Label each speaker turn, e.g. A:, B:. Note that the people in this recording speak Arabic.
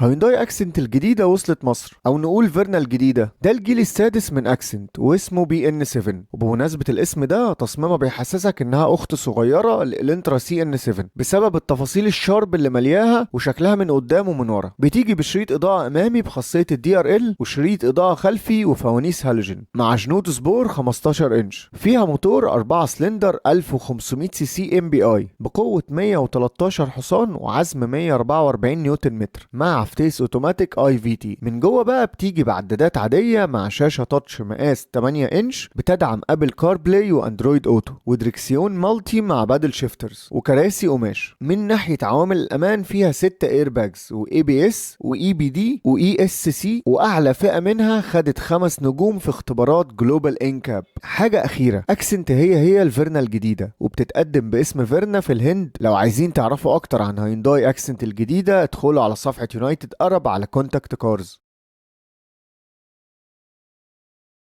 A: هيونداي اكسنت الجديدة وصلت مصر، او نقول فيرنا الجديدة. ده الجيل السادس من اكسنت واسمه بي ان 7. وبمناسبة الاسم ده، تصميمها بيحسسك انها اخت صغيرة للانترا سي ان 7 بسبب التفاصيل الشارب اللي ملياها وشكلها من قدام ومن ورا. بتيجي بشريط اضاءة امامي بخاصية الدي ار ال، وشريط اضاءة خلفي وفوانيس هالوجين، مع جنود سبور 15 انش. فيها موتور 4 سلندر 1500 سي سي ام بي اي بقوة 113 حصان وعزم 144 نيوتن متر، مع فتيس اوتوماتيك اي في تي. من جوه بقى بتيجي بعدادات عاديه مع شاشه تاتش مقاس 8 انش بتدعم ابل كار بلاي واندرويد اوتو، ودريكسيون مالتي مع بادل شيفترز، وكراسي قماش. من ناحيه عوامل الامان فيها 6 اير باجز واي بي اس واي بي دي واي اس سي، واعلى فئه منها خدت 5 نجوم في اختبارات جلوبال انكاب. حاجه اخيره، اكسنت هي الفيرنا الجديده، وبتتقدم باسم فيرنا في الهند. لو عايزين تعرفوا اكتر عن هيونداي اكسنت الجديده ادخلوا على صفحه يونايتد ارب على كونتاكت كارز.